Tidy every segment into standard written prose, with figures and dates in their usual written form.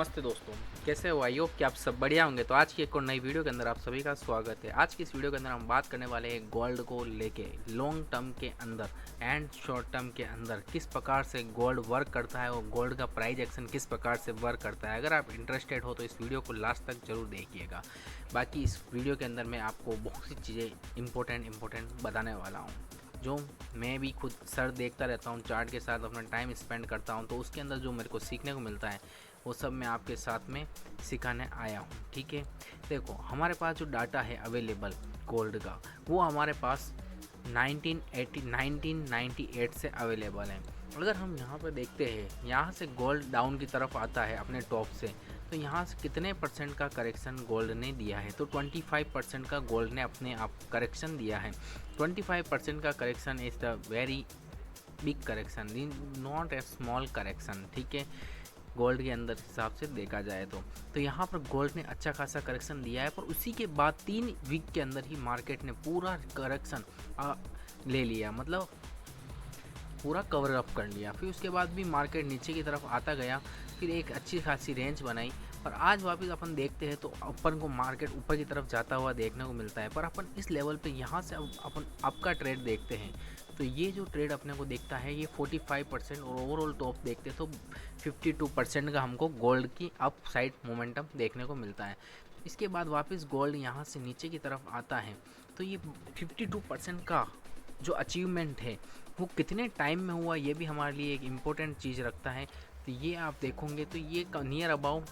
नमस्ते दोस्तों, कैसे हो? आई होप कि आप सब बढ़िया होंगे। तो आज की एक और नई वीडियो के अंदर आप सभी का स्वागत है। आज की इस वीडियो के अंदर हम बात करने वाले हैं गोल्ड को लेके, लॉन्ग टर्म के अंदर एंड शॉर्ट टर्म के अंदर किस प्रकार से गोल्ड वर्क करता है और गोल्ड का प्राइस एक्शन किस प्रकार से वर्क करता है। अगर आप इंटरेस्टेड हो तो इस वीडियो को लास्ट तक जरूर देखिएगा। बाकी इस वीडियो के अंदर मैं आपको बहुत सी चीज़ें इंपॉर्टेंट बताने वाला हूँ, जो मैं भी खुद सर देखता रहता हूँ, चार्ट के साथ अपना टाइम स्पेंड करता हूँ, तो उसके अंदर जो मेरे को सीखने को मिलता है वो सब मैं आपके साथ में सिखाने आया हूँ। ठीक है, देखो हमारे पास जो डाटा है अवेलेबल गोल्ड का, वो हमारे पास 1998 से अवेलेबल है। अगर हम यहाँ पर देखते हैं, यहाँ से गोल्ड डाउन की तरफ आता है अपने टॉप से, तो यहाँ से कितने परसेंट का करेक्शन गोल्ड ने दिया है? तो 25% का गोल्ड ने अपने आप करेक्शन दिया है। 25% का correction is the very big correction, not a small correction. ठीक है, गोल्ड के अंदर हिसाब से देखा जाए तो यहाँ पर गोल्ड ने अच्छा खासा करेक्शन दिया है, पर उसी के बाद 3 वीक के अंदर ही मार्केट ने पूरा करेक्शन ले लिया, मतलब पूरा कवर अप कर लिया। फिर उसके बाद भी मार्केट नीचे की तरफ आता गया, फिर एक अच्छी खासी रेंज बनाई, पर आज वापस अपन देखते हैं तो अपन को मार्केट ऊपर की तरफ जाता हुआ देखने को मिलता है। पर अपन इस लेवल पे यहाँ से अपन अप का ट्रेड देखते हैं, तो ये जो ट्रेड अपने को देखता है ये 45% और ओवरऑल टॉप देखते हैं तो 52% का हमको गोल्ड की अप साइड मोमेंटम देखने को मिलता है। इसके बाद वापस गोल्ड यहाँ से नीचे की तरफ आता है, तो ये 52% का जो अचीवमेंट है वो कितने टाइम में हुआ, ये भी हमारे लिए एक इम्पोर्टेंट चीज़ रखता है। तो ये आप देखोगे तो ये नियर अबाउट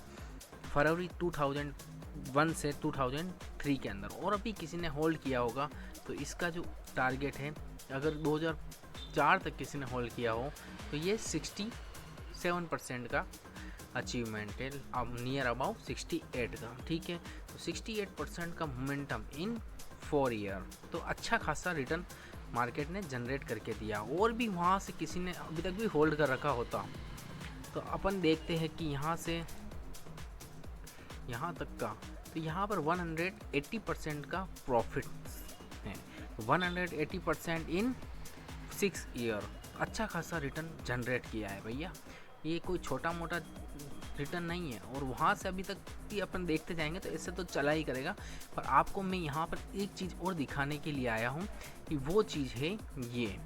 फरवरी 2001 से 2003 के अंदर, और अभी किसी ने होल्ड किया होगा तो इसका जो टारगेट है, अगर 2004 तक किसी ने होल्ड किया हो तो ये 67% का अचीवमेंट है, अब नियर अबाउट 68 का। ठीक है, तो 68% का मोमेंटम इन 4 ईयर, तो अच्छा खासा रिटर्न मार्केट ने जनरेट करके दिया। और भी वहाँ से किसी ने अभी तक भी होल्ड कर रखा होता तो अपन देखते हैं कि यहाँ से यहाँ तक का, तो यहाँ पर 180% का प्रॉफिट है। 180% इन 6 ईयर, अच्छा खासा रिटर्न जनरेट किया है भैया, ये कोई छोटा मोटा रिटर्न नहीं है। और वहाँ से अभी तक भी अपन देखते जाएंगे तो इससे तो चला ही करेगा। पर आपको मैं यहाँ पर एक चीज़ और दिखाने के लिए आया हूँ कि वो चीज़ है ये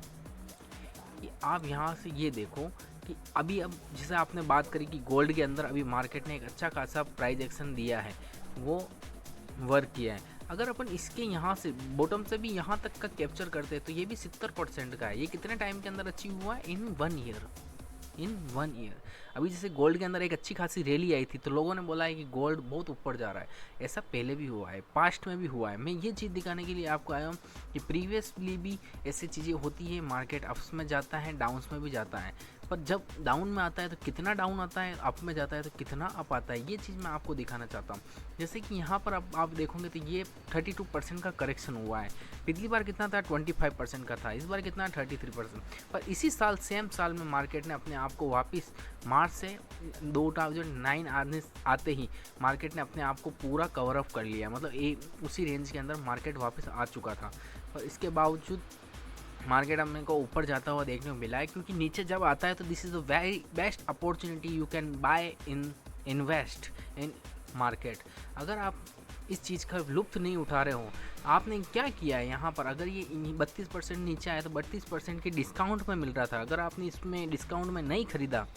कि आप यहाँ से ये देखो कि अभी अब जैसे आपने बात करी कि गोल्ड के अंदर अभी मार्केट ने एक अच्छा खासा प्राइस एक्शन दिया है, वो वर्क किया है। अगर अपन इसके यहाँ से बॉटम से भी यहाँ तक का कैप्चर करते हैं तो ये भी 70% का है। ये कितने टाइम के अंदर अचीव हुआ है? इन 1 ईयर, इन 1 ईयर। अभी जैसे गोल्ड के अंदर एक अच्छी खासी रैली आई थी तो लोगों ने बोला है कि गोल्ड बहुत ऊपर जा रहा है, ऐसा पहले भी हुआ है, पास्ट में भी हुआ है। मैं ये चीज़ दिखाने के लिए आपको आया हूँ कि प्रीवियसली भी ऐसी चीज़ें होती है, मार्केट अप्स में जाता है, डाउन्स में भी जाता है, पर जब डाउन में आता है तो कितना डाउन आता है, अप में जाता है तो कितना अप आता है, ये चीज़ मैं आपको दिखाना चाहता हूँ। जैसे कि यहाँ पर आप देखोगे तो ये 32% का करेक्शन हुआ है। पिछली बार कितना था? 25% का था। इस बार कितना? 33%। पर इसी साल सेम साल में मार्केट ने अपने आप को वापस मार्च से 2009 आते ही मार्केट ने अपने आप को पूरा कवर अप कर लिया, मतलब उसी रेंज के अंदर मार्केट वापस आ चुका था। पर इसके बावजूद मार्केट हमें को ऊपर जाता हुआ देखने को मिला है, क्योंकि नीचे जब आता है तो this is the very best opportunity you can buy invest in market. अगर आप इस चीज़ का लुत्फ़ नहीं उठा रहे हो, आपने क्या किया है यहाँ पर? अगर ये 32% नीचे आया तो 32% के डिस्काउंट में मिल रहा था, अगर आपने इसमें डिस्काउंट में नहीं ख़रीदा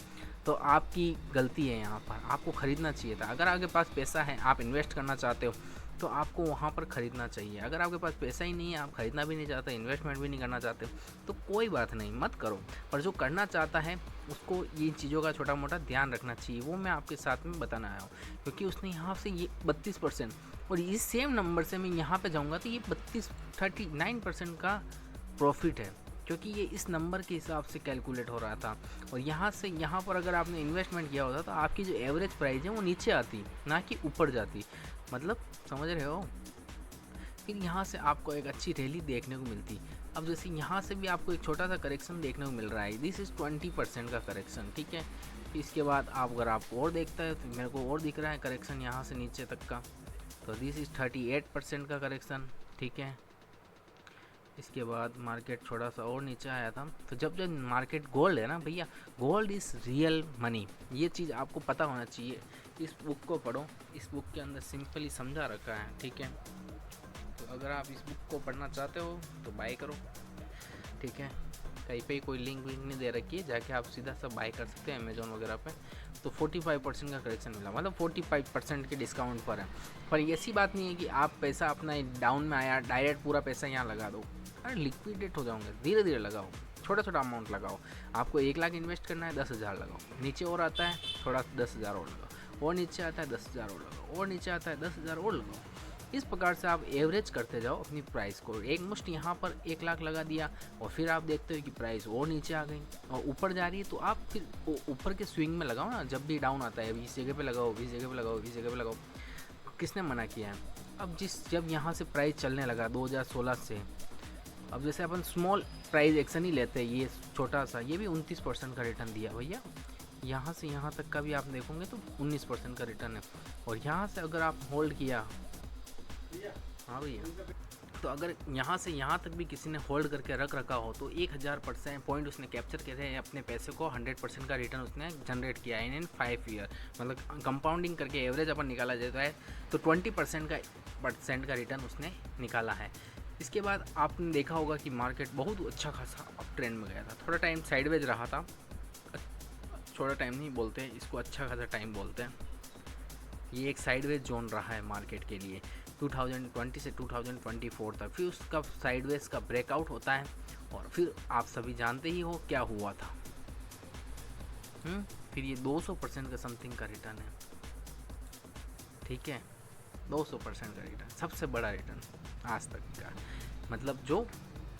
तो आपकी गलती है। यहाँ पर आपको ख़रीदना चाहिए था। अगर आपके पास पैसा है, आप इन्वेस्ट करना चाहते हो तो आपको वहाँ पर ख़रीदना चाहिए। अगर आपके पास पैसा ही नहीं है, आप ख़रीदना भी नहीं चाहते, इन्वेस्टमेंट भी नहीं करना चाहते, तो कोई बात नहीं, मत करो। पर जो करना चाहता है उसको ये चीज़ों का छोटा मोटा ध्यान रखना चाहिए, वो मैं आपके साथ में बताना आया हूँ। क्योंकि उसने यहाँ से ये 32% और इस सेम नंबर से मैं यहाँ पे जाऊँगा तो ये 39% का प्रॉफिट है, क्योंकि ये इस नंबर के हिसाब से कैलकुलेट हो रहा था। और यहाँ से यहाँ पर अगर आपने इन्वेस्टमेंट किया होता तो आपकी जो एवरेज प्राइस है वो नीचे आती, ना कि ऊपर जाती, मतलब समझ रहे हो। फिर यहाँ से आपको एक अच्छी रैली देखने को मिलती। अब जैसे यहाँ से भी आपको एक छोटा सा करेक्शन देखने को मिल रहा है, दिस इज़ 20% का करेक्शन। ठीक है, इसके बाद अगर आप और देखता है तो मेरे को और दिख रहा है करेक्शन यहाँ से नीचे तक का, तो दिस इज़ 38% का करेक्शन। ठीक है, इसके बाद मार्केट थोड़ा सा और नीचे आया था। तो जब जब मार्केट गोल्ड है ना भैया, गोल्ड इज़ रियल मनी, ये चीज़ आपको पता होना चाहिए। इस बुक को पढ़ो, इस बुक के अंदर सिंपली समझा रखा है, ठीक है। तो अगर आप इस बुक को पढ़ना चाहते हो तो बाय करो, ठीक है। कहीं पे कोई लिंक विंक नहीं दे रखी है, जाके आप सीधा सा बाय कर सकते हैं अमेजोन वगैरह पे। तो 45% का करेक्शन मिला, मतलब 45% के डिस्काउंट पर है। पर ऐसी बात नहीं है कि आप पैसा अपना डाउन में आया डायरेक्ट पूरा पैसा यहाँ लगा दो, अरे लिक्विडेट हो जाओगे, धीरे धीरे लगाओ, छोटा छोटा अमाउंट लगाओ। आपको 1 लाख इन्वेस्ट करना है, 10,000 लगाओ, नीचे और आता है थोड़ा 10,000 और लगाओ, और नीचे आता है 10,000 और लगाओ, और नीचे आता है 10,000 और लगाओ। इस प्रकार से आप एवरेज करते जाओ अपनी प्राइस को। एक मुश्त यहाँ पर 1 लाख लगा दिया और फिर आप देखते हो कि प्राइस और नीचे आ गई और ऊपर जा रही है, तो आप फिर ऊपर के स्विंग में लगाओ ना। जब भी डाउन आता है 20 जगह पे लगाओ, 20 जगह पे लगाओ, 20 जगह पे लगाओ। किसने मना किया है? अब जब यहाँ से प्राइस चलने लगा 2016 से, अब जैसे अपन स्मॉल प्राइस एक्शन ही लेते हैं, ये छोटा सा, ये भी 29% का रिटर्न दिया भैया। यहाँ से यहाँ तक का भी आप देखोगे तो 19% का रिटर्न है। और यहाँ से अगर आप होल्ड किया, हाँ भैया, तो अगर यहाँ से यहाँ तक भी किसी ने होल्ड करके रख रखा हो तो 1000% पॉइंट उसने कैप्चर करे हैं अपने पैसे को, 100% का रिटर्न उसने जनरेट किया है इन 5 ईयर। मतलब कंपाउंडिंग करके एवरेज अपन निकाला जाता है तो 20% का रिटर्न उसने निकाला है। इसके बाद आपने देखा होगा कि मार्केट बहुत अच्छा खासा अप ट्रेंड में गया था, थोड़ा टाइम साइडवेज रहा था, थोड़ा टाइम नहीं बोलते हैं इसको, अच्छा खासा टाइम बोलते हैं। ये एक साइडवेज जोन रहा है मार्केट के लिए 2020 से 2024 तक। फिर उसका साइडवेज का ब्रेकआउट होता है और फिर आप सभी जानते ही हो क्या हुआ था। फिर ये 200% का समथिंग का रिटर्न है, ठीक है, 200% का रिटर्न, सबसे बड़ा रिटर्न आज तक का, मतलब जो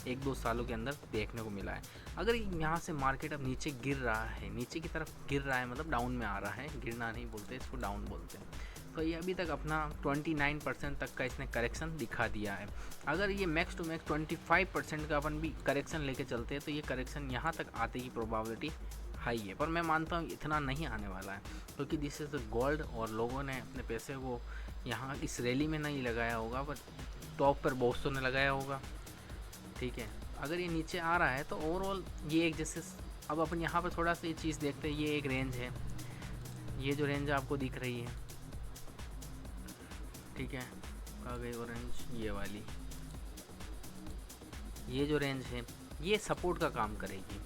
1-2 सालों के अंदर देखने को मिला है। अगर यहाँ से मार्केट अब नीचे गिर रहा है, नीचे की तरफ गिर रहा है, मतलब डाउन में आ रहा है, गिरना नहीं बोलते इसको, डाउन बोलते हैं। तो ये अभी तक अपना 29% तक का इसने करेक्शन दिखा दिया है। अगर ये मैक्स टू मैक्स 25% का अपन भी करेक्शन लेके चलते हैं तो ये करेक्शन यहाँ तक आने की प्रोबेबिलिटी हाई है। पर मैं मानता हूँ इतना नहीं आने वाला है, क्योंकि दिस इज़ द गोल्ड और लोगों ने अपने पैसे को यहाँ इस रैली में नहीं लगाया होगा, पर टॉप पर बहुत सौ ने लगाया होगा, ठीक है। अगर ये नीचे आ रहा है तो ओवरऑल ये एक जैसे, अब अपन यहाँ पर थोड़ा सा ये चीज़ देखते हैं, ये एक रेंज है, ये जो रेंज आपको दिख रही है, ठीक है, कहाँ गई ऑरेंज, ये वाली, ये जो रेंज है ये सपोर्ट का काम करेगी।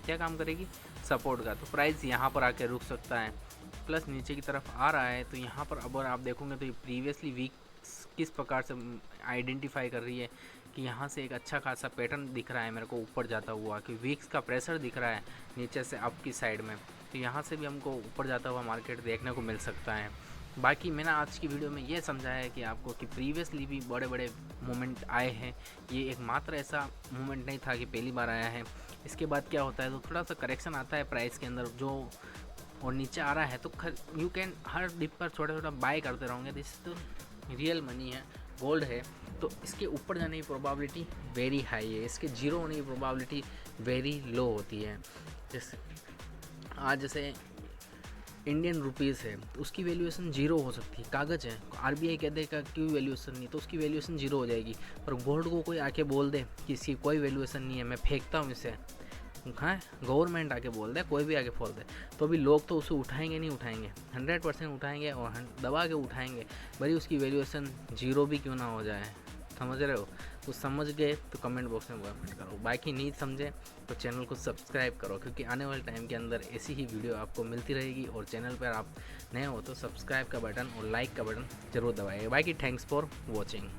क्या काम करेगी? सपोर्ट का। तो प्राइस यहाँ पर आके रुक सकता है, प्लस नीचे की तरफ आ रहा है तो यहाँ पर अब आप देखोगे तो ये प्रीवियसली वीक किस प्रकार से आइडेंटिफाई कर रही है कि यहाँ से एक अच्छा खासा पैटर्न दिख रहा है मेरे को ऊपर जाता हुआ, कि वीक्स का प्रेशर दिख रहा है नीचे से अप की साइड में, तो यहाँ से भी हमको ऊपर जाता हुआ मार्केट देखने को मिल सकता है। बाकी मैंने आज की वीडियो में ये समझाया है कि आपको कि प्रीवियसली भी बड़े बड़े मोमेंट आए हैं, ये एक मात्र ऐसा मोमेंट नहीं था कि पहली बार आया है। इसके बाद क्या होता है तो थोड़ा सा करेक्शन आता है प्राइस के अंदर जो, और नीचे आ रहा है तो यू कैन हर डिप पर छोटा छोटा बाय करते रहोगे। दिस तो रियल मनी है, गोल्ड है, तो इसके ऊपर जाने की प्रोबेबिलिटी वेरी हाई है, इसके जीरो होने की प्रोबेबिलिटी वेरी लो होती है। जैसे आज जैसे इंडियन रुपीज़ है तो उसकी वैल्यूएशन जीरो हो सकती है, कागज़ है, आरबीआई कह देगा क्यों वैल्यूएशन नहीं, तो उसकी वैल्यूएशन जीरो हो जाएगी। पर गोल्ड को कोई आके बोल दे कि इसकी कोई वैल्यूएशन नहीं है, मैं फेंकता हूँ इसे, हाँ, गवर्नमेंट आके बोल दे, कोई भी आके बोल दे, तो अभी लोग तो उसे उठाएंगे नहीं उठाएंगे, 100% उठाएंगे और दबा के उठाएंगे, भले उसकी वैल्यूएशन जीरो भी क्यों ना हो जाए। समझ रहे हो? तो समझ गए तो कमेंट बॉक्स में कमेंट करो, बाकी नहीं समझे तो चैनल को सब्सक्राइब करो, क्योंकि आने वाले टाइम के अंदर ऐसी ही वीडियो आपको मिलती रहेगी। और चैनल पर आप नए हो तो सब्सक्राइब का बटन और लाइक का बटन ज़रूर दबाइए। बाकी थैंक्स फॉर वॉचिंग।